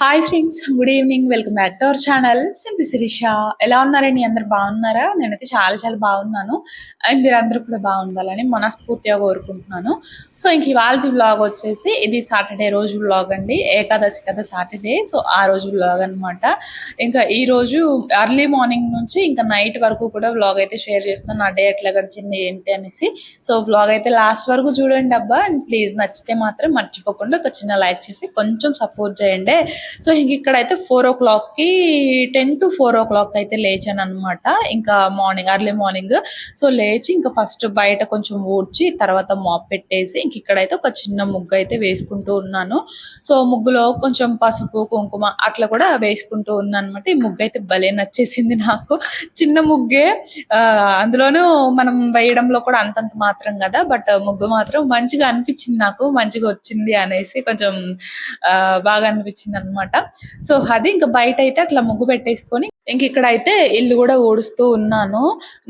Hi friends, good evening. Welcome back to our channel simply Shirisha. ఎలా ఉన్నారండి? అందరు బాగున్నారా? నేనైతే చాలా చాలా బాగున్నాను. అండ్ మీరందరూ కూడా బాగుండాలని మనస్ఫూర్తిగా కోరుకుంటున్నాను. సో ఇంక ఇవాళ వ్లాగ్ వచ్చేసి ఇది సాటర్డే రోజు వ్లాగ్ అండి. ఏకాదశి కదా సాటర్డే. సో ఆ రోజు వ్లాగ్ అనమాట. ఇంకా ఈ రోజు ఎర్లీ మార్నింగ్ నుంచి ఇంకా నైట్ వరకు కూడా వ్లాగ్ అయితే షేర్ చేస్తున్నాను. నా డే ఎట్లా గడిచింది ఏంటి అనేసి. సో వ్లాగ్ అయితే లాస్ట్ వరకు చూడండి అబ్బా. అండ్ ప్లీజ్ నచ్చితే మాత్రం మర్చిపోకుండా ఒక చిన్న లైక్ చేసి కొంచెం సపోర్ట్ చేయండి. సో ఇంక ఇక్కడైతే 4 o'clockకి 10 to 4 o'clock అయితే లేచాను అనమాట. ఇంకా మార్నింగ్ ఎర్లీ మార్నింగ్. సో లేచి ఇంకా ఫస్ట్ బయట కొంచెం ఊడ్చి తర్వాత మాప్ పెట్టేసి ఇంక ఇక్కడైతే ఒక చిన్న ముగ్గు అయితే వేసుకుంటూ ఉన్నాను. సో ముగ్గులో కొంచెం పసుపు కుంకుమ అట్లా కూడా వేసుకుంటూ ఉన్నాను అనమాట. ఈ ముగ్గు అయితే భలే నచ్చేసింది నాకు. చిన్న ముగ్గే, అందులోనూ మనం వేయడంలో కూడా అంతంత మాత్రం కదా, బట్ ముగ్గు మాత్రం మంచిగా అనిపించింది నాకు. మంచిగా వచ్చింది అనేసి కొంచెం బాగా అనిపించింది అనమాట. సో అది ఇంకా బయట అయితే అట్లా ముగ్గు పెట్టేసుకొని ఇంక ఇక్కడైతే ఇల్లు కూడా ఊడుస్తూ ఉన్నాను.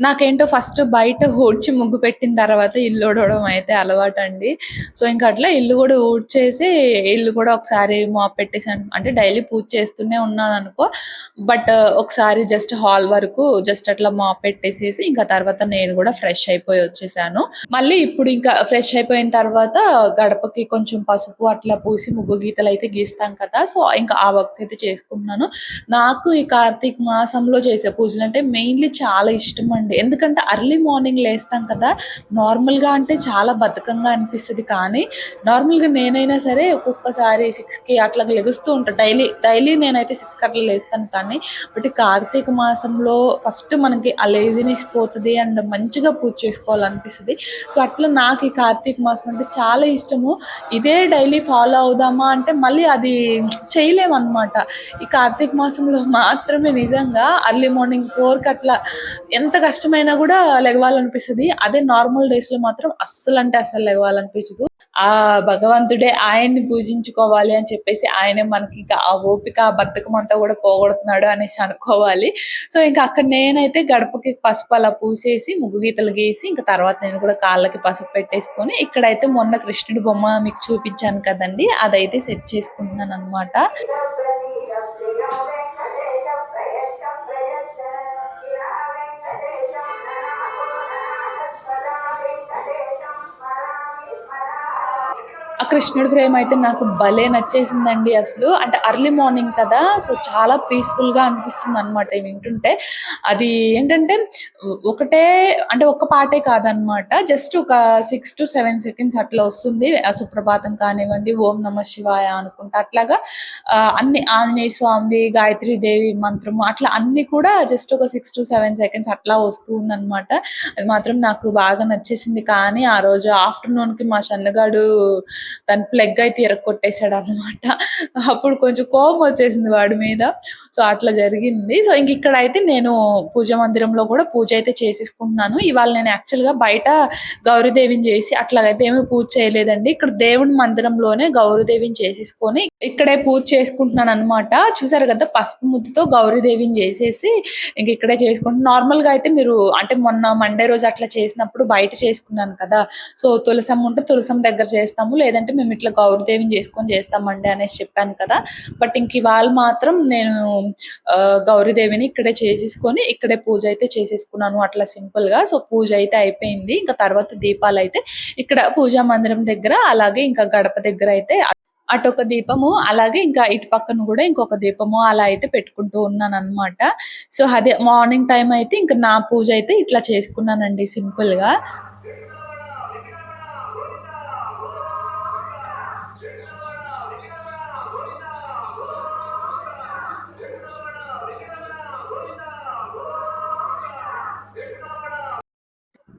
నాకేంటో ఫస్ట్ బయట ఊడ్చి ముగ్గు పెట్టిన తర్వాత ఇల్లు ఊడవడం అయితే అలవాటు అండి. సో ఇంకా అట్లా ఇల్లు కూడా ఊడ్చేసి ఇల్లు కూడా ఒకసారి మాప్ పెట్టేసాను. అంటే డైలీ పూజ చేస్తూనే ఉన్నాను అనుకో, బట్ ఒకసారి జస్ట్ హాల్ వరకు జస్ట్ అట్లా మాప్ పెట్టేసేసి ఇంకా తర్వాత నేను కూడా ఫ్రెష్ అయిపోయి వచ్చేసాను. మళ్ళీ ఇప్పుడు ఇంకా ఫ్రెష్ అయిపోయిన తర్వాత గడపకి కొంచెం పసుపు అట్లా పూసి ముగ్గు గీతలు అయితే గీస్తాం కదా. సో ఇంకా ఆ వర్క్స్ అయితే చేసుకుంటున్నాను. నాకు ఈ కార్తీక మాసంలో చేసే పూజలు అంటే మెయిన్లీ చాలా ఇష్టం అండి. ఎందుకంటే అర్లీ మార్నింగ్ లేస్తాం కదా. నార్మల్గా అంటే చాలా బద్ధకంగా అనిపిస్తుంది, కానీ నార్మల్గా నేనైనా సరే ఒక్కొక్కసారి 6కి అట్లా లెగుస్తూ ఉంటాను. డైలీ నేనైతే 6కి అట్లా లేస్తాను. కానీ బట్ కార్తీక మాసంలో ఫస్ట్ మనకి ఆ లేజినెస్ పోతుంది అండ్ మంచిగా పూజ చేసుకోవాలనిపిస్తుంది. సో అట్లా నాకు ఈ కార్తీక మాసం అంటే చాలా ఇష్టము. ఇదే డైలీ ఫాలో అవుదామా అంటే మళ్ళీ అది చేయలేమన్నమాట. ఈ కార్తీక మాసంలో మాత్రమే నిజంగా అర్లీ మార్నింగ్ 4కి అట్లా ఎంత కష్టమైనా కూడా లెగవాలనిపిస్తుంది. అదే నార్మల్ డేస్లో మాత్రం అస్సలు అంటే అస్సలు లెగవాలనిపించదు. ఆ భగవంతుడే ఆయన్ని పూజించుకోవాలి అని చెప్పేసి ఆయనే మనకి ఆ ఓపిక ఆ బద్ధకం అంతా కూడా పోగొడుతున్నాడు అనేసి అనుకోవాలి. సో ఇంకా అక్కడ నేనైతే గడపకి పసుపు అలా పూసేసి ముగ్గు గీతలు గీసి ఇంకా తర్వాత నేను కూడా కాళ్ళకి పసుపు పెట్టేసుకొని ఇక్కడైతే మొన్న కృష్ణుడి బొమ్మ మీకు చూపించాను కదండి, అదైతే సెట్ చేసుకుంటున్నాను అనమాట. ఆ కృష్ణుడి ఫ్రేమ్ అయితే నాకు భలే నచ్చేసిందండి అసలు. అంటే అర్లీ మార్నింగ్ కదా, సో చాలా పీస్ఫుల్గా అనిపిస్తుంది అనమాట వింటుంటే. అది ఏంటంటే ఒకటే అంటే ఒక్క పాటే కాదనమాట, జస్ట్ ఒక 6 to 7 seconds అట్లా వస్తుంది. ఆ సుప్రభాతం కానివ్వండి, ఓం నమ శివాయ అనుకుంటా అట్లాగా అన్ని ఆంజనేయ స్వామిది, గాయత్రి దేవి మంత్రము అట్లా అన్ని కూడా జస్ట్ ఒక 6 to 7 seconds అట్లా వస్తుంది అనమాట. అది మాత్రం నాకు బాగా నచ్చేసింది. కానీ ఆ రోజు ఆఫ్టర్నూన్కి మా సన్నగాడు తన ప్లగ్ అయితే ఇరక్కొట్టేశాడు అనమాట. అప్పుడు కొంచెం కోపం వచ్చేసింది వాడి మీద. సో అట్లా జరిగింది. సో ఇంక ఇక్కడైతే నేను పూజ మందిరంలో కూడా పూజ అయితే చేసేసుకుంటున్నాను. ఇవాళ నేను యాక్చువల్గా బయట గౌరీదేవిని చేసి అట్లాగైతే ఏమీ పూజ చేయలేదండి. ఇక్కడ దేవుడి మందిరంలోనే గౌరీదేవిని చేసేసుకొని ఇక్కడే పూజ చేసుకుంటున్నాను అనమాట. చూసారు కదా, పసుపు ముద్దతో గౌరీదేవిని చేసేసి ఇంక ఇక్కడే చేసుకుంటున్నాను. నార్మల్గా అయితే మీరు అంటే మొన్న మండే రోజు అట్లా చేసినప్పుడు బయట చేసుకున్నాను కదా. సో తులసమ్మ ఉంటే తులసమ్మ దగ్గర చేస్తాము, లేదంటే మేము ఇట్లా గౌరీదేవిని చేసుకొని చేస్తామండి అనేసి చెప్పాను కదా. బట్ ఇంక ఇవాళ మాత్రం నేను గౌరీదేవిని ఇక్కడే చేసేసుకొని ఇక్కడే పూజ అయితే చేసేసుకున్నాను అట్లా సింపుల్గా. సో పూజ అయితే అయిపోయింది. ఇంకా తర్వాత దీపాలు అయితే ఇక్కడ పూజా మందిరం దగ్గర, అలాగే ఇంకా గడప దగ్గర అయితే అటొక దీపము, అలాగే ఇంకా ఇటు పక్కన కూడా ఇంకొక దీపము అలా అయితే పెట్టుకుంటూ ఉన్నాను అనమాట. సో అదే మార్నింగ్ టైం అయితే ఇంకా నా పూజ అయితే ఇట్లా చేసుకున్నానండి సింపుల్గా.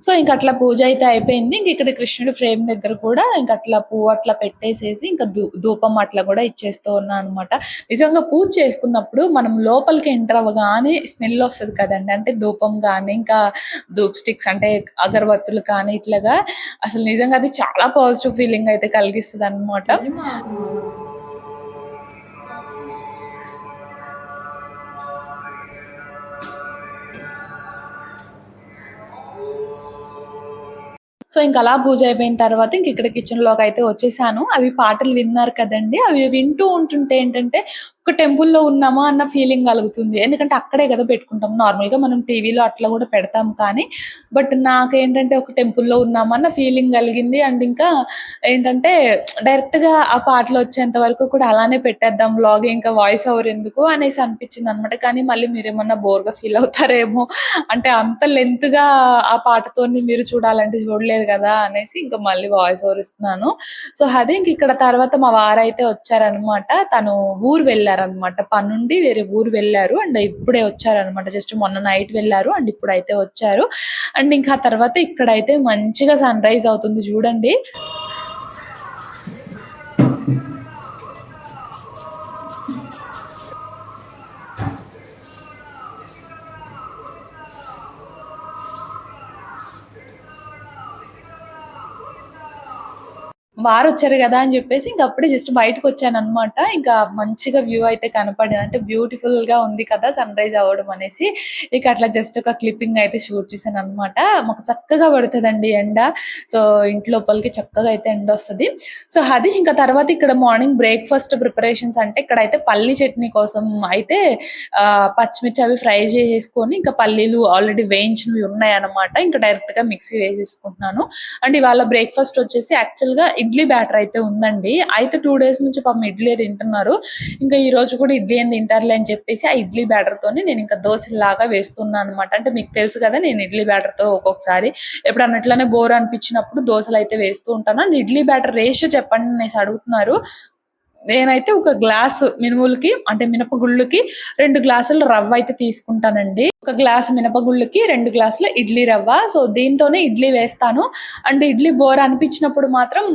సో ఇంక అట్లా పూజ అయితే అయిపోయింది. ఇంక ఇక్కడ కృష్ణుడి ఫ్రేమ్ దగ్గర కూడా ఇంక అట్లా పువ్వు అట్లా పెట్టేసేసి ఇంకా ధూపం అట్లా కూడా ఇచ్చేస్తూ ఉన్నాను అనమాట. నిజంగా పూజ చేసుకున్నప్పుడు మనం లోపలికి ఎంటర్ అవ్వగానే స్మెల్ వస్తుంది కదండి. అంటే ధూపం కానీ ఇంకా ధూప్ స్టిక్స్ అంటే అగరబత్తులు కానీ ఇట్లాగా అసలు నిజంగా అది చాలా పాజిటివ్ ఫీలింగ్ అయితే కలిగిస్తుంది అనమాట. సో ఇంక అలా పూజ అయిపోయిన తర్వాత ఇంక ఇక్కడ కిచెన్లోకి అయితే వచ్చేసాను. అవి పాటలు విన్నారు కదండి, అవి వింటూ ఉంటుంటే ఏంటంటే ఒక టెంపుల్‌లో ఉన్నామా అన్న ఫీలింగ్ కలుగుతుంది. ఎందుకంటే అక్కడే గదా పెట్టుకుంటాం. నార్మల్‌గా మనం టీవీలో అట్లా గూడా పెడతాం కానీ, బట్ నాకేంటంటే ఒక టెంపుల్‌లో ఉన్నామన్న ఫీలింగ్ కలిగింది. అండ్ ఇంకా ఏంటంటే డైరెక్ట్‌గా ఆ పాటలొచ్చేంత వరకు కూడా అలానే పెట్టేద్దాం వ్లాగ్, ఇంకా వాయిస్ ఓవర్ ఎందుకు అనేసి అనిపించిందనమాట. కానీ మళ్ళీ మీరేమన్నా బోర్‌గా ఫీల్ అవుతారేమో, అంటే అంత లెంత్‌గా ఆ పాటతోని మీరు చూడాలంటే చూడలేరు గదా అనేసి ఇంకా మళ్ళీ వాయిస్ ఓవర్ ఇస్తున్నాను. సో, అదే ఇంకిక్కడ తర్వాత మా వారైతే వచ్చారనమాట. తను ఊరు వెళ్లారనమాట. పనుండి వేరే ఊరు వెళ్లారు. అండ్ ఇప్పుడే వచ్చారనమాట. జస్ట్ మొన్న నైట్ వెళ్లారు. అండ్ ఇప్పుడైతే వచ్చారు. అండ్ ఇంకా ఆ తర్వాత ఇక్కడైతే మంచిగా సన్‌రైజ్ అవుతుంది చూడండి. వారొచ్చారు గదా అని జెప్పేసి ఇంక అప్పుడే జస్ట్ బయటకొచ్చాననమాట. ఇంకా మంచిగా వ్యూ అయితే కనపడింది. అంటే బ్యూటిఫుల్‌గా ఉంది కదా! సన్‌రైజ్ అవ్వడం అనేసి. ఇక అట్లా జస్ట్ ఒక క్లిప్పింగ్ అయితే షూట్ చేశాననమాట. మాకు చక్కగా పడతదండి ఎండ. సో, ఇంటి లోపలికి చక్కగా అయితే ఎండొస్తది. సో, అది ఇంకా తర్వాత ఇక్కడ మార్నింగ్ బ్రేక్‌ఫాస్ట్ ప్రిపరేషన్స్ అంటే ఇక్కడైతే పల్లి చట్నీ కోసం అయితే పచ్చిమిర్చి అవి ఫ్రై జేసేసుకొని ఇంకా పల్లీలు ఆల్రెడీ వేయించినవి ఉన్నాయన్నమాట. ఇంకా డైరెక్ట్‌గా మిక్సీ వేసేసుకుంటున్నాను. అండ్ ఇవాళ బ్రేక్‌ఫాస్ట్ వచ్చేసి యాక్చువల్‌గా ఇడ్లీ బ్యాటర్ అయితే ఉందండి. అయితే 2 డేస్ నుంచి పాపం ఇడ్లీయే తింటున్నారు. ఇంకా ఈరోజు కూడా ఇడ్లీ ఏం తింటారులే అని చెప్పేసి ఆ ఇడ్లీ బ్యాటర్‌తోని నేనింకా దోసల్లాగా వేస్తున్నా అనమాట. అంటే మీకు తెలుసు కదా! నేను ఇడ్లీ బ్యాటర్‌తో ఒక్కొక్కసారి ఎప్పుడన్నా ఇట్లనే బోర్ అనిపించినప్పుడు దోసలైతే వేస్తూ ఉంటాను. అండ్ ఇడ్లీ బ్యాటర్ రేషియో చెప్పండి అనేసి అడుగుతున్నారు. నేనైతే ఒక గ్లాసు మినుములకి అంటే మినపగుళ్ళుకి 2 గ్లాసులు రవ్వయితే తీసుకుంటానండి. ఒక గ్లాసు మినపగుళ్ళుకి 2 గ్లాసుల ఇడ్లీ రవ్వ. సో, దీంతోనే ఇడ్లీ వేస్తాను. అండ్ ఇడ్లీ బోర్ అనిపించినప్పుడు మాత్రం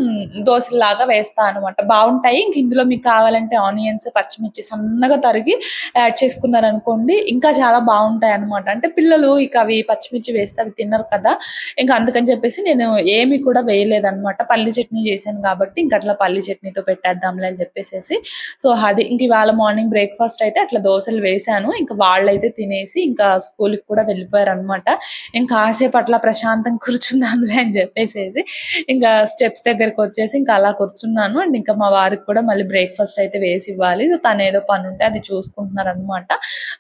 దోసల్లాగా వేస్తా అనమాట. బావుంటాయి. ఇంక ఇందులో మీకు కావాలంటే ఆనియన్స్, పచ్చిమిర్చి సన్నగా తరిగి యాడ్ చేసుకున్నారనుకోండి ఇంకా చాలా బావుంటాయన్నమాట. అంటే పిల్లలు ఇక అవి పచ్చిమిర్చి వేస్తే అవి తినరు కదా! ఇంక అందుకని చెప్పేసి నేను ఏమి కూడా వేయలేదనమాట. పల్లి చట్నీ చేశాను కాబట్టి ఇంక అట్లా పల్లి చట్నీతో పెట్టేద్దాంలే అని చెప్పేసేసి సో, అది ఇంక ఇవాళ మార్నింగ్ బ్రేక్‌ఫాస్ట్ అయితే అట్లా దోసలు వేశాను. ఇంక వాళ్ళైతే తినేసి ఇంకా స్కూలుకి కూడా వెళ్ళిపోయారనమాట. ఇంకా కాసేపు అట్లా ప్రశాంతంగా కూర్చుందాంలే అని చెప్పేసేసి ఇంకా స్టెప్స్ దగ్గరకొచ్చేసి ఇంకా అలా కూర్చున్నాను. అండ్ ఇంకా మా వారికి కూడా మళ్ళీ బ్రేక్‌ఫాస్ట్ అయితే వేసివ్వాలి. సో, తనేదో పనుంటే అది చూసుకుంటున్నారనమాట.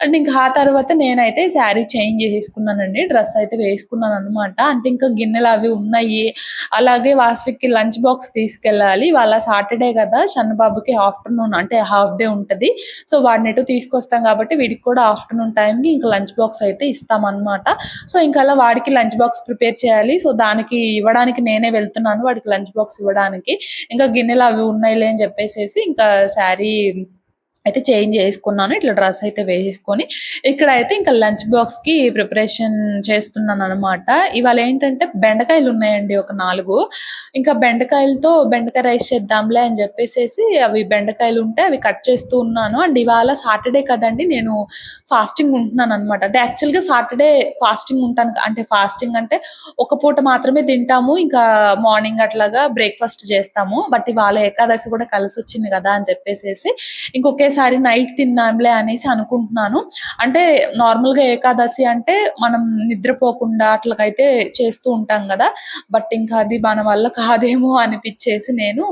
అండ్ ఇంకా ఆ తర్వాత నేనైతే శారీ చేంజ్ చేసేసుకున్నానండి. డ్రెస్ అయితే వేసుకున్నాననమాట. అంటే ఇంకా గిన్నెలవి ఉన్నాయి. అలాగే వాసవికి లంచ్ బాక్స్ తీసుకెళ్ళాలి. ఇవాళ సాటర్‌డే గదా! షన్నుబాబుకి ఆఫ్టర్‌నూన్ అంటే హాఫ్ డే ఉంటది. సో, వాడినెటు తీసుకొస్తాం కాబట్టి వీడికి కూడా ఆఫ్టర్‌నూన్ టైమ్‌కి ఇంక లంచ్ బాక్స్ అయితే ఇస్తామనమాట. సో, ఇంకలా వాడికి లంచ్ బాక్స్ ప్రిపేర్ చేయాలి. సో, దానికి ఇవ్వడానికి నేనే వెళ్తున్నాను వాడికి లంచ్ బాక్స్ ఇవ్వడానికి. ఇంకా గిన్నెలవి ఉన్నాయిలే అని చెప్పేసేసి ఇంకా శారీ అయితే చేంజ్ చేసుకున్నాను. ఇట్లా డ్రెస్ అయితే వేసేసుకొని, ఇక్కడైతే ఇంకా లంచ్ బాక్స్‌కి ప్రిపరేషన్ చేస్తున్నాననమాట. ఇవాళేంటంటే బెండకాయలున్నాయండి ఒక 4. ఇంకా బెండకాయలతో బెండకాయ రైస్ చేద్దాంలే అని జెప్పేసేసి అవి బెండకాయలుంటే అవి కట్ చేస్తూ ఉన్నాను. అండ్ ఇవాళ సాటర్‌డే కదండీ! నేను ఫాస్టింగ్ ఉంటున్నాననమాట. అంటే యాక్చువల్‌గా సాటర్‌డే ఫాస్టింగ్ ఉంటాను. అంటే ఫాస్టింగ్ అంటే ఒక పూట మాత్రమే తింటాము. ఇంకా మార్నింగ్ అట్లాగా బ్రేక్‌ఫాస్ట్ చేస్తాము. బట్ ఇవాళ ఏకాదశి కూడా కలిసొచ్చింది గదా! అని చెప్పేసేసి ఇంకొకేసారి నైట్ తిందాంలే అనేసి అనుకుంటున్నాను. అంటే నార్మల్‌గా ఏకాదశి అంటే మనం నిద్రపోకుండా అట్లకైతే చేస్తూ ఉంటాం గదా! బట్ ఇంకా అది మన వల్ల కాదేమో అనిపిచ్చేసి నేను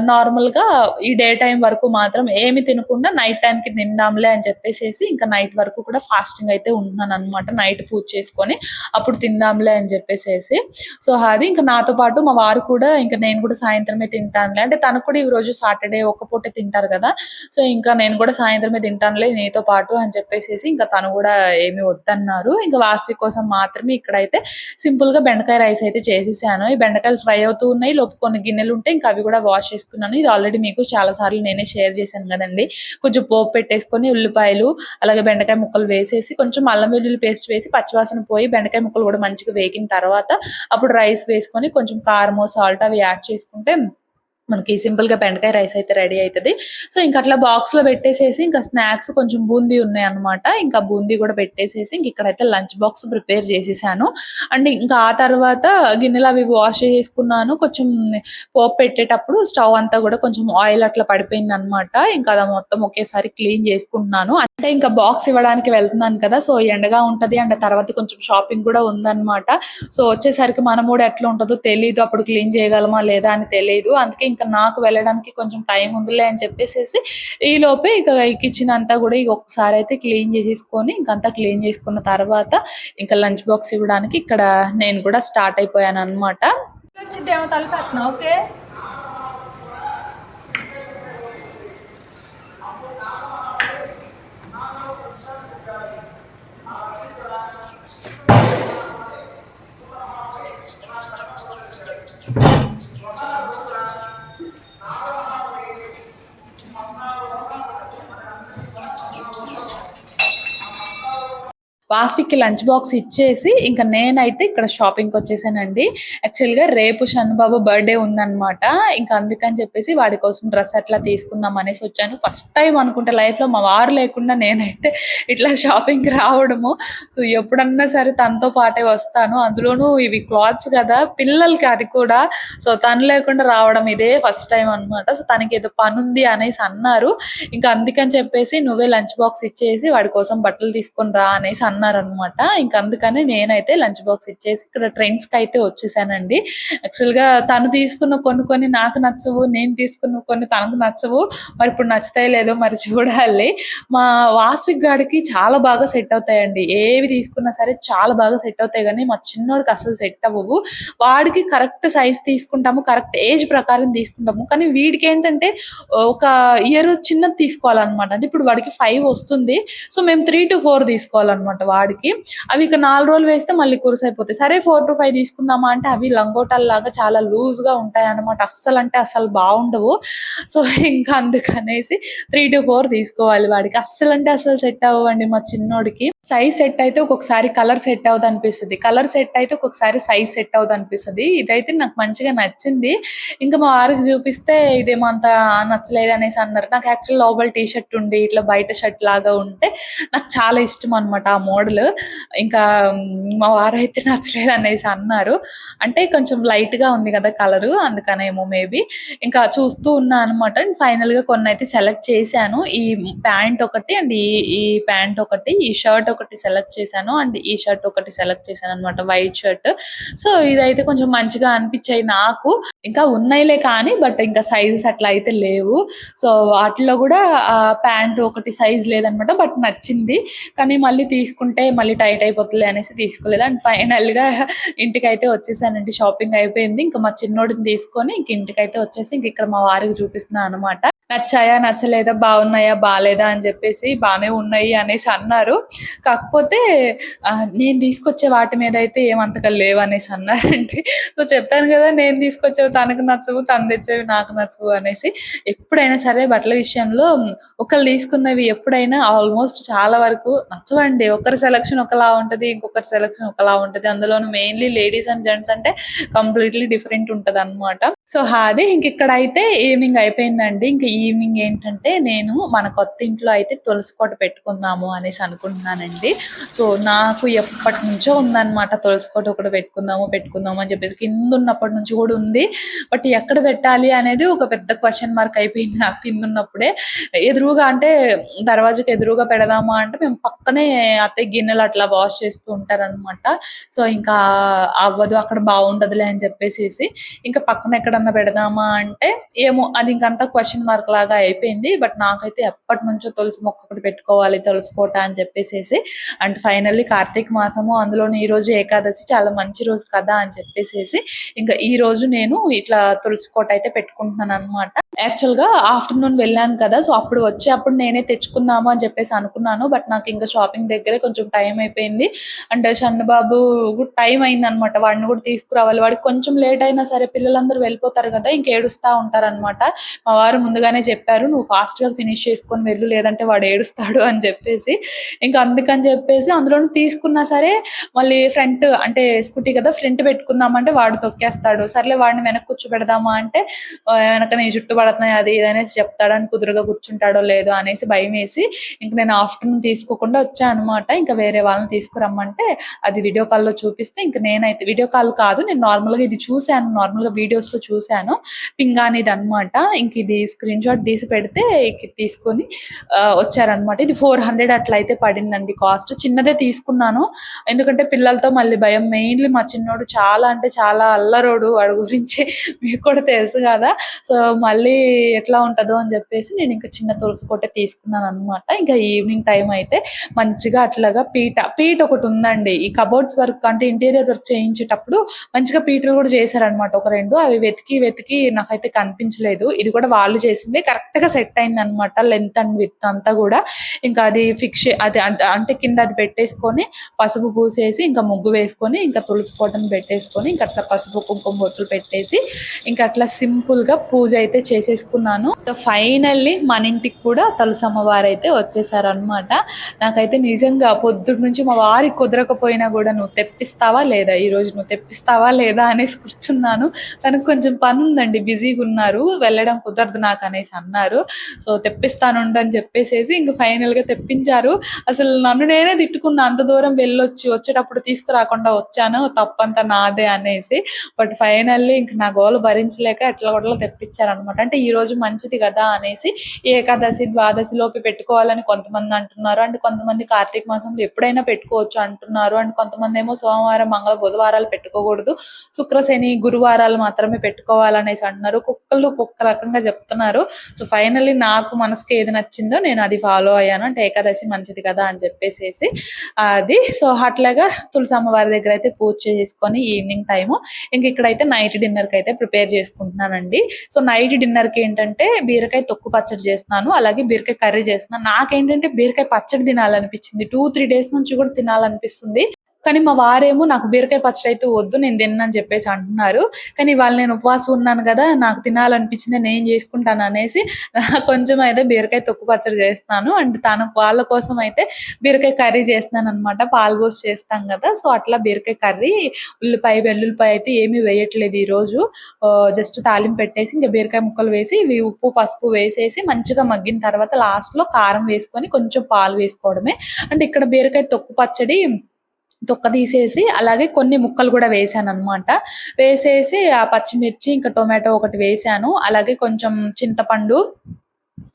నార్మల్‌గా ఈ డే టైమ్ వరకు మాత్రం ఏమి తినకుండా నైట్ టైమ్‌కి తిందాంలే అని చెప్పేసేసి ఇంకా నైట్ వరకు కూడా ఫాస్టింగ్ అయితే ఉంటున్నాననమాట. నైట్ పూజ చేసుకొని అప్పుడు తిందాంలే అని చెప్పేసేసి. సో, అది ఇంక నాతో పాటు మా వారు కూడా ఇంక నేను కూడా సాయంత్రమే తింటానులే అంటే తను కూడా ఈరోజు సాటర్‌డే ఒక్క పూటే తింటారు గదా! సో, ఇంకా నేను కూడా సాయంత్రమే తింటానులే నీతో పాటు అని చెప్పేసేసి ఇంకా తను గూడా ఏమి వద్దన్నారు. ఇంక వాసవి కోసం మాత్రమే ఇక్కడైతే సింపుల్‌గా బెండకాయ రైస్ అయితే చేసేసాను. ఈ బెండకాయలు ఫ్రై అవుతూ ఉన్నాయి. లోపు కొన్ని గిన్నెలుంటే ఇంకా అవి గూడా వాష్ చేసుకున్నాను. ఇది ఆల్రెడీ మీకు చాలా సార్లు నేనే షేర్ చేశాను గదండీ! కొంచెం పోపు పెట్టేసుకొని ఉల్లిపాయలు, అలాగే బెండకాయ ముక్కలు వేసేసి కొంచెం అల్లం వెల్లుల్లి పేస్ట్ వేసి పచ్చివాసన పోయి బెండకాయ ముక్కలు గూడా మంచిగా వేగిన తర్వాత అప్పుడు రైస్ వేసుకొని కొంచెం కారమో, సాల్ట్ అవి యాడ్ చేసుకుంటే మనకి సింపుల్‌గా బెండకాయ రైస్ అయితే రెడీ అయితది. సో, ఇంక అట్లా బాక్స్‌లో పెట్టేసేసి ఇంకా స్నాక్స్ కొంచెం బూందీ ఉన్నాయన్నమాట. ఇంకా బూందీ గూడా పెట్టేసేసి ఇంకిక్కడైతే లంచ్ బాక్స్ ప్రిపేర్ చేసేసాను. అండ్ ఇంకా ఆ తర్వాత గిన్నెలవి వాష్ చేసేసుకున్నాను. కొంచెం పోపు పెట్టేటప్పుడు స్టవ్ అంతా గూడా కొంచెం ఆయిల్ అట్లా పడిపోయిందన్నమాట. ఇంకా అది మొత్తం ఒకేసారి క్లీన్ చేసుకుంటున్నాను. అంటే ఇంకా బాక్స్ ఇవ్వడానికి వెళ్తున్నాను కదా! సో, ఎండగా ఉంటది. అండ్ తర్వాత కొంచెం షాపింగ్ గూడా ఉందన్నమాట. సో, వచ్చేసరికి మన మూడ్ ఎట్లా ఉంటదో తెలీదు. అప్పుడు క్లీన్ చేయగలమా లేదా అని తెలీదు. అందుకే ఇంకా నాకు వెళ్ళడానికి కొంచెం టైం ఉందిలే అని చెప్పేసేసి ఈ లోపే ఇక ఈ కిచెన్ అంతా కూడా ఇక ఒకసారి అయితే క్లీన్ చేసేసుకొని ఇంకంతా క్లీన్ చేసుకున్న తర్వాత ఇంకా లంచ్ బాక్స్ ఇవ్వడానికి ఇక్కడ నేను కూడా స్టార్ట్ అయిపోయాను అనమాట. వచ్చిద్దేమో తలపెట్టినా ఓకే. వాస్విక్కి లంచ్ బాక్స్ ఇచ్చేసి ఇంకా నేనైతే ఇక్కడ షాపింగ్కి వచ్చేసానండి. యాక్చువల్గా రేపు షణ్బాబు బర్త్డే ఉందన్నమాట. ఇంకా అందుకని చెప్పేసి వాడి కోసం డ్రెస్ అట్లా తీసుకుందాం అనేసి వచ్చాను. ఫస్ట్ టైం అనుకుంటే లైఫ్లో మా వారు లేకుండా నేనైతే ఇట్లా షాపింగ్కి రావడము. సో ఎప్పుడన్నా సరే తనతో పాటే వస్తాను, అందులోనూ ఇవి క్లాత్స్ కదా పిల్లలకి, అది కూడా. సో తను లేకుండా రావడం ఇదే ఫస్ట్ టైం అనమాట. సో తనకి ఏదో పని ఉంది అనేసి అన్నారు. ఇంకా అందుకని చెప్పేసి నువ్వే లంచ్ బాక్స్ ఇచ్చేసి వాడి కోసం బట్టలు తీసుకొని రా అనేసి అన్నారనమాట. ఇంకా అందుకని నేనైతే లంచ్ బాక్స్ ఇచ్చేసి ఇక్కడ ట్రెండ్స్కి అయితే వచ్చేసానండి. యాక్చువల్గా తను తీసుకున్న కొన్ని నాకు నచ్చవు, నేను తీసుకున్న కొన్ని తనకు నచ్చవు. మరి ఇప్పుడు నచ్చుతాయి లేదో మరి చూడాలి. మా వాస్విక్ గాడికి చాలా బాగా సెట్ అవుతాయండి. ఏవి తీసుకున్నా సరే చాలా బాగా సెట్ అవుతాయి, కానీ మా చిన్నోడికి అసలు సెట్ అవ్వవు. వాడికి కరెక్ట్ సైజ్ తీసుకుంటాము, కరెక్ట్ ఏజ్ ప్రకారం తీసుకుంటాము, కానీ వీడికి ఏంటంటే ఒక ఇయర్ చిన్నది తీసుకోవాలన్నమాట. అంటే ఇప్పుడు వాడికి 5 వస్తుంది, సో మేము 3 to 4 తీసుకోవాలన్నమాట వాడికి. అవి ఇక 4 రోజులు వేస్తే మళ్ళీ కురుసైపోతాయి. సరే 4 to 5 తీసుకుందామా అంటే అవి లంగోటాల్లాగా చాలా లూజ్గా ఉంటాయి అన్నమాట. అస్సలు అంటే అస్సలు బాగుండవు. సో ఇంకా అందుకనేసి 3 to 4 తీసుకోవాలి వాడికి. అస్సలు అంటే అస్సలు సెట్ అవ్వండి మా చిన్నోడికి. సైజ్ సెట్ అయితే ఒక్కొక్కసారి కలర్ సెట్ అవుతుంది అనిపిస్తుంది, కలర్ సెట్ అయితే ఒక్కొక్కసారి సైజ్ సెట్ అవుతుంది అనిపిస్తుంది. ఇదైతే నాకు మంచిగా నచ్చింది. ఇంకా మా వారికి చూపిస్తే ఇదేమో అంత నచ్చలేదు అనేసి అన్నారు. నాకు యాక్చువల్ లోపల టీ షర్ట్ ఉండి ఇట్లా బయట షర్ట్ లాగా ఉంటే నాకు చాలా ఇష్టం అనమాట ఆ మోడల్. ఇంకా మా వారైతే నచ్చలేదు అనేసి అన్నారు. అంటే కొంచెం లైట్గా ఉంది కదా కలరు, అందుకనేమో మేబీ. ఇంకా చూస్తూ ఉన్నా అనమాట. ఫైనల్గా కొన్ని అయితే సెలెక్ట్ చేశాను. ఈ ప్యాంట్ ఒకటి అండ్ ఈ ప్యాంట్ ఒకటి, ఈ షర్ట్ ఒకటి సెలెక్ట్ చేశాను అండ్ ఈ షర్ట్ ఒకటి సెలెక్ట్ చేశాను అనమాట, వైట్ షర్ట్. సో ఇదైతే కొంచెం మంచిగా అనిపించాయి నాకు. ఇంకా ఉన్నాయిలే కానీ బట్ ఇంకా సైజెస్ అట్లా అయితే లేవు. సో వాటిలో కూడా ప్యాంట్ ఒకటి సైజ్ లేదనమాట, బట్ నచ్చింది. కానీ మళ్ళీ తీసుకుంటే మళ్ళీ టైట్ అయిపోతుంది అనేసి తీసుకోలేదు. అండ్ ఫైనల్గా ఇంటికి అయితే వచ్చేసానండి. షాపింగ్ అయిపోయింది. ఇంకా మా చిన్నోడిని తీసుకొని ఇంక ఇంటికైతే వచ్చేసి ఇంక ఇక్కడ మా వారికి చూపిస్తున్నాను అనమాట. నచ్చాయా నచ్చలేదా, బాగున్నాయా బాగాలేదా అని చెప్పేసి. బాగానే ఉన్నాయి అనేసి అన్నారు. కాకపోతే నేను తీసుకొచ్చే వాటి మీద అయితే ఏమంతగా లేవు అనేసి అన్నారండి. సో చెప్పాను కదా, నేను తీసుకొచ్చేవి తనకు నచ్చవు, తను తెచ్చేవి నాకు నచ్చవు అనేసి. ఎప్పుడైనా సరే బట్టల విషయంలో ఒకళ్ళు తీసుకున్నవి ఎప్పుడైనా ఆల్మోస్ట్ చాలా వరకు నచ్చవండి. ఒకరి సెలక్షన్ ఒకలా ఉంటుంది, ఇంకొకరి సెలక్షన్ ఒకలా ఉంటుంది. అందులోనూ మెయిన్లీ లేడీస్ అండ్ జెంట్స్ అంటే కంప్లీట్లీ డిఫరెంట్ ఉంటుంది అనమాట. సో అది ఇంక ఇక్కడైతే ఈవినింగ్ అయిపోయిందండి. ఇంక ఈవినింగ్ ఏంటంటే నేను మన కొత్త ఇంట్లో అయితే తులసి కోట పెట్టుకుందాము అనేసి అనుకుంటున్నానండి. సో నాకు ఎప్పటి నుంచో ఉందన్నమాట, తులసి కోట ఒకటి పెట్టుకుందాము అని చెప్పేసి. కింద ఉన్నప్పటి నుంచి కూడా ఉంది, బట్ ఎక్కడ పెట్టాలి అనేది ఒక పెద్ద క్వశ్చన్ మార్క్ అయిపోయింది నాకు కింద ఉన్నప్పుడే. ఎదురుగా అంటే దర్వాజాకి ఎదురుగా పెడదామా అంటే మేము పక్కనే అత్తయ్య గిన్నెలు అట్లా వాష్ చేస్తూ ఉంటారనమాట. సో ఇంకా అవ్వదు, అక్కడ బాగుండదులే అని చెప్పేసి ఇంకా పక్కన ఎక్కడన్నా పెడదామా అంటే ఏమో, అది ఇంకంతా క్వశ్చన్ మార్క్ లాగా అయిపోయింది. బట్ నాకైతే ఎప్పటి నుంచో తులసి మొక్క ఒకటి పెట్టుకోవాలి, తులసి కోట అని చెప్పేసి. అండ్ ఫైనల్లీ కార్తీక మాసము, అందులోని ఈ రోజు ఏకాదశి, చాలా మంచి రోజు కదా అని చెప్పేసి ఇంకా ఈ రోజు నేను ఇట్లా తులసి కోట అయితే పెట్టుకుంటున్నాను అనమాట. యాక్చువల్గా ఆఫ్టర్నూన్ వెళ్ళాను కదా, సో అప్పుడు నేనే తెచ్చుకుందాము అని చెప్పేసి అనుకున్నాను. బట్ నాకు ఇంకా షాపింగ్ దగ్గరే కొంచెం టైం అయిపోయింది. అండ్ షన్నుబాబు టైం అయింది అనమాట, వాడిని కూడా తీసుకురావాలి. వాడికి కొంచెం లేట్ అయినా సరే పిల్లలందరూ వెళ్ళిపోతారు కదా, ఇంక ఏడుస్తూ ఉంటారనమాట. మా వారు ముందుగానే చెప్పారు, నువ్వు ఫాస్ట్గా ఫినిష్ చేసుకొని వెళ్ళు, లేదంటే వాడు ఏడుస్తాడు అని చెప్పేసి. ఇంకా అందుకని చెప్పేసి అందులోనూ తీసుకున్నా సరే మళ్ళీ ఫ్రంట్ అంటే స్కూటీ కదా, ఫ్రంట్ పెట్టుకుందామంటే వాడు తొక్కేస్తాడు. సర్లే వాడిని వెనక్కి కూర్చోబెడదామా అంటే వెనక నీ జుట్టు పడుతున్నాయి అది ఇది అనేసి చెప్తాడని, కుదురుగా కూర్చుంటాడో లేదో అనేసి భయమేసి ఇంక నేను ఆఫ్టర్‌నూన్ తీసుకోకుండా వచ్చా అనమాట. ఇంకా వేరే వాళ్ళని తీసుకురమ్మంటే అది వీడియో కాల్‌లో చూపిస్తే ఇంక నేనైతే వీడియో కాల్ కాదు, నేను నార్మల్‌గా ఇది చూసాను. నార్మల్‌గా వీడియోస్‌లో చూసాను. పింగాణిదనమాట. ఇంక ఇది స్క్రీన్‌షాట్ తీసి పెడితే ఇక తీసుకొని వచ్చారనమాట. ఇది 400 అట్లా అయితే పడిందండి కాస్ట్. చిన్నదే తీసుకున్నాను. ఎందుకంటే పిల్లలతో మళ్ళీ భయం. మెయిన్‌లీ మా చిన్నోడు చాలా అంటే చాలా అల్లరోడు. వాడి గురించి మీకు కూడా తెలుసు గదా! సో, మళ్ళీ ఎట్లా ఉంటదో అని జెప్పేసి నేనింక చిన్న తులసి కోట తీసుకున్నాననమాట. ఇంకా ఈవినింగ్ టైమ్ అయితే మంచిగా అట్లాగా పీట ఒకటుందండి. ఈ కబోర్డ్స్ వర్క్ అంటే ఇంటీరియర్ వర్క్ చేయించేటప్పుడు మంచిగా పీటలు గూడా చేశారనమాట ఒక 2. అవి వెతికి నాకైతే కనిపించలేదు. ఇది కూడా వాళ్ళు చేసిందే. కరెక్ట్‌గా సెట్ అయిందనమాట. లెంత్ అండ్ విడ్త్ అంతా గూడా. ఇంకా అది అది అంటే కింద అది పెట్టేసుకొని పసుపు పూసేసి ఇంకా ముగ్గు వేసుకొని ఇంకా తులసి కోటను పెట్టేసుకొని ఇంక అట్లా పసుపు కుంకుమ బొట్లు పెట్టేసి ఇంకా అట్లా సింపుల్‌గా పూజ అయితే చేసేసుకున్నాను. ఫైనల్లీ మన ఇంటికి కూడా తులసమ్మ వారైతే వచ్చేసారనమాట. నాకైతే నిజంగా పొద్దుటి నుంచి మా వారికి కుదరకపోయినా గూడా "నువ్వు తెప్పిస్తావా లేదా? ఈరోజు నువ్వు తెప్పిస్తావా లేదా?" అనేసి కూర్చున్నాను. తనకు కొంచెం పనుందండి, బిజీగున్నారు. వెళ్ళడం కుదరదు నాకనేసి అన్నారు. సో, తెప్పిస్తానుండు అని చెప్పేసేసి ఇంక ఫైనల్‌గా తెప్పించారు. అసలు నన్ను నేనే తిట్టుకున్నా. అంత దూరం వెళ్ళొచ్చి, వచ్చేటప్పుడు తీసుకురాకుండా వచ్చాను. తప్పంతా నాదే అనేసి. బట్ ఫైనల్లీ ఇంక నా గోల భరించలేక ఎట్లాగొట్లా తెప్పించారనమాట. అంటే ఈరోజు మంచిది గదా అనేసి ఏకాదశి, ద్వాదశి లోపు పెట్టుకోవాలని కొంతమంది అంటున్నారు. అండ్ కొంతమంది కార్తీక మాసంలో ఎప్పుడైనా పెట్టుకోవచ్చు అంటున్నారు. అండ్ కొంతమందేమో సోమవారం, బుధవారాలు పెట్టుకోకూడదు. శుక్ర, శని, గురువారాలు మాత్రమే పెట్టుకోవాలనేసి అంటున్నారు. ఒక్కొక్కళ్ళు ఒక్కొక్క రకంగా చెప్తున్నారు. సో, ఫైనల్లీ నాకు మనసుకి ఏది నచ్చిందో నేను అది ఫాలో అయ్యాను. అంటే ఏకాదశి మంచిది కదా అని చెప్పేసేసి అది. సో, అట్లాగా తులసి అమ్మవారి దగ్గర అయితే పూజ చేసేసుకొని ఈవినింగ్ టైము ఇంక ఇక్కడైతే నైట్ డిన్నర్‌కి అయితే ప్రిపేర్ చేసుకుంటున్నానండి. సో, నైట్ డిన్నర్‌కి ఏంటంటే బీరకాయ తొక్కు పచ్చడి చేస్తున్నాను. అలాగే బీరకాయ కర్రీ చేస్తున్నాను. నాకేంటంటే బీరకాయ పచ్చడి తినాలనిపించింది. 2, 3 డేస్ నుంచి కూడా తినాలనిపిస్తుంది. కానీ మా వారేమో నాకు బీరకాయ పచ్చడైతే వద్దు, నేను తిననని చెప్పేసి అంటున్నారు. కానీ ఇవాళ నేను ఉపవాసం ఉన్నాను గదా! నాకు తినాలనిపించింది, నేను చేసుకుంటాను అనేసి కొంచెం అయితే బీరకాయ తొక్కు పచ్చడి చేస్తున్నాను. అండ్ వాళ్ళ కోసం అయితే బీరకాయ కర్రీ చేస్తున్నాననమాట. పాలు పోసి చేస్తాం గదా! సో, అట్లా బీరకాయ కర్రీ, వెల్లుల్లిపాయ అయితే ఏమీ వేయట్లేదు ఈరోజు. జస్ట్ తాలింపు పెట్టేసి ఇంక బీరకాయ ముక్కలు వేసి ఇవి ఉప్పు, పసుపు వేసేసి మంచిగా మగ్గిన తర్వాత లాస్ట్‌లో కారం వేసుకొని కొంచెం పాలు వేసుకోవడమే. అండ్ ఇక్కడ బీరకాయ తొక్కు పచ్చడి తొక్క తీసేసి అలాగే కొన్ని ముక్కలు గూడా వేశాననమాట. వేసేసి ఆ పచ్చిమిర్చి, ఇంకా టొమాటో ఒకటి వేశాను. అలాగే కొంచెం చింతపండు,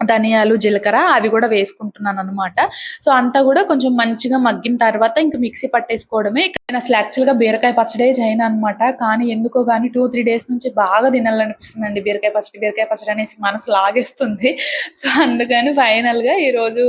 ధనియాలు, జీలకర్ర అవి గూడా వేసుకుంటున్నాననమాట. సో, అంతా గూడా కొంచెం మంచిగా మగ్గిన తర్వాత ఇంక మిక్సీ పట్టేసుకోవడమే. ఇక్కడ నేనసలు యాక్చువల్‌గా బీరకాయ పచ్చడే చేయననమాట. కానీ ఎందుకో గాని 2, 3 డేస్ నుంచి బాగా తినాలనిపిస్తుందండి బీరకాయ పచ్చడి అనేసి మనసు లాగేస్తుంది. సో, అందుకని ఫైనల్‌గా ఈరోజు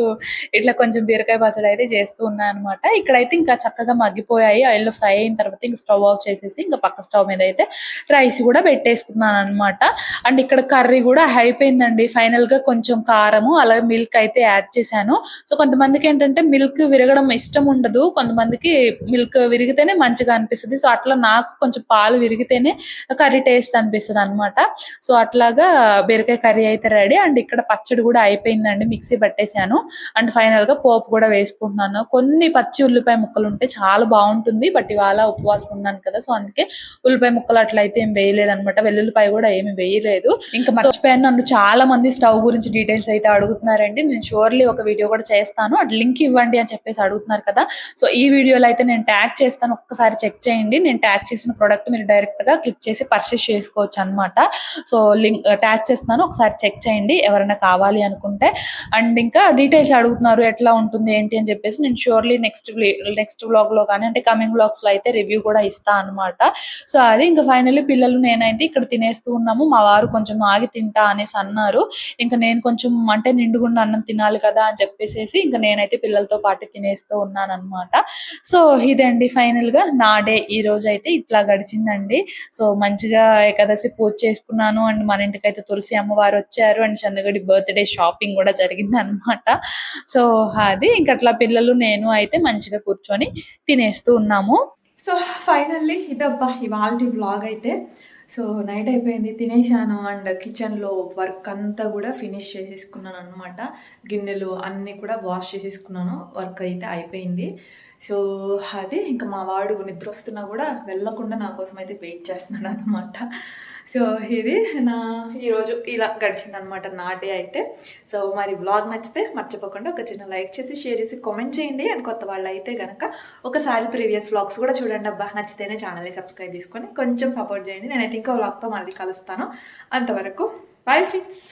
ఇట్లా కొంచెం బీరకాయ పచ్చడి అయితే చేస్తూ ఉన్నా అనమాట. ఇక్కడైతే ఇంకా చక్కగా మగ్గిపోయాయి. ఆయిల్‌లో ఫ్రై అయిన తర్వాత ఇంక స్టవ్ ఆఫ్ చేసేసి ఇంక పక్క స్టవ్ మీద అయితే రైస్ గూడా పెట్టేసుకున్నాననమాట. అండ్ ఇక్కడ కర్రీ గూడా అయిపోయిందండి. ఫైనల్‌గా కొంచెం కారము, అలాగే మిల్క్ అయితే యాడ్ చేశాను. సో, కొంతమందికేంటంటే మిల్క్ విరగడం ఇష్టం ఉండదు. కొంతమందికి మిల్క్ విరిగితేనే మంచిగా అనిపిస్తది. సో, అట్లా నాకు కొంచెం పాలు విరిగితేనే కర్రీ టేస్ట్ అనిపిస్తదనమాట. సో, అట్లాగా బీరకాయ కర్రీ అయితే రెడీ. అండ్ ఇక్కడ పచ్చడి గూడా అయిపోయిందండి. మిక్సీ పట్టేసాను. అండ్ ఫైనల్‌గా పోపు గూడా వేసుకుంటున్నాను. కొన్ని పచ్చి ఉల్లిపాయ ముక్కలుంటే చాలా బావుంటుంది. బట్ ఇవాళ ఉపవాసం ఉన్నాను కదా! సో, అందుకే ఉల్లిపాయ ముక్కలు అట్లయితే ఏం వేయలేదనమాట. వెల్లుల్లిపాయ గూడా ఏమి వేయలేదు. ఇంకా మర్చిపోయాను. నన్ను చాలా మంది స్టవ్ గురించి డీటెయిల్స్ అయితే అడుగుతున్నారండి. నేను ష్యూర్‌లీ ఒక వీడియో కూడా చేస్తాను. అది లింక్ ఇవ్వండి అని చెప్పేసి అడుగుతున్నారు కదా! సో, ఈ వీడియోలో అయితే నేను ట్యాగ్ చేస్తాను. ఒక్కసారి చెక్ చేయండి. నేను ట్యాగ్ చేసిన ప్రొడక్ట్ మీరు డైరెక్ట్‌గా క్లిక్ చేసి పర్చేస్ చేసుకోవచ్చనమాట. సో, ట్యాగ్ చేస్తున్నాను. ఒకసారి చెక్ చేయండి ఎవరైనా కావాలి అనుకుంటే. అండ్ ఇంకా డీటెయిల్స్ అడుగుతున్నారు. ఎట్లా ఉంటుంది ఏంటి అని చెప్పేసి నేను ష్యూర్‌లీ నెక్స్ట్ వ్లాగ్‌లో గాని అంటే కమింగ్ వ్లాగ్స్‌లో అయితే రివ్యూ కూడా ఇస్తా అనమాట. సో, అది ఇంకా ఫైనల్లీ పిల్లలు నేనైతే ఇక్కడ తినేస్తూ ఉన్నాము. మా వారు కొంచెం ఆగి తింటా అనేసి అన్నారు. ఇంక నేను కొంచెం అంటే నిండుగున్న అన్నం తినాలి కదా అని చెప్పేసేసి ఇంక నేనైతే పిల్లలతో పాటు తినేస్తూ ఉన్నాననమాట. సో, ఇదండి ఫైనల్‌గా నా డే ఈరోజైతే ఇట్లా గడిచిందండి. సో, మంచిగా ఏకాదశి పూజ చేసుకున్నాను. అండ్ మన ఇంటికైతే తులసి అమ్మవారొచ్చారు. అండ్ చందుగడి బర్త్‌డే షాపింగ్ గూడా జరిగిందనమాట. సో, అది ఇంక అట్లా పిల్లలు, నేను అయితే మంచిగా కూర్చొని తినేస్తూ ఉన్నాము. సో, ఫైనల్లీ ఇదబ్బా ఇవాల్టి వ్లాగ్ అయితే. సో, నైట్ అయిపోయింది. తినేసాను. అండ్ కిచెన్‌లో వర్క్ అంతా గూడా ఫినిష్ చేసేసుకున్నాననమాట. గిన్నెలు అన్నీ కూడా వాష్ చేసేసుకున్నాను. వర్క్ అయితే అయిపోయింది. సో అది ఇంకా మా వాడు నిద్ర వస్తున్నా కూడా వెళ్ళకుండా నా కోసం అయితే వెయిట్ చేస్తున్నాడు అనమాట. సో ఇది ఈరోజు ఇలా గడిచిందనమాట నా డే అయితే. సో మరి వ్లాగ్ నచ్చితే మర్చిపోకుండా ఒక చిన్న లైక్ చేసి షేర్ చేసి కామెంట్ చేయండి. అండ్ కొత్త వాళ్ళు అయితే కనుక ఒకసారి ప్రీవియస్ వ్లాగ్స్ కూడా చూడండి. అబ్బా నచ్చితేనే ఛానల్ని సబ్స్క్రైబ్ చేసుకొని కొంచెం సపోర్ట్ చేయండి. నేనైతే ఇంకో వ్లాగ్తో మళ్ళీ కలుస్తాను. అంతవరకు బాయ్ ఫ్రెండ్స్.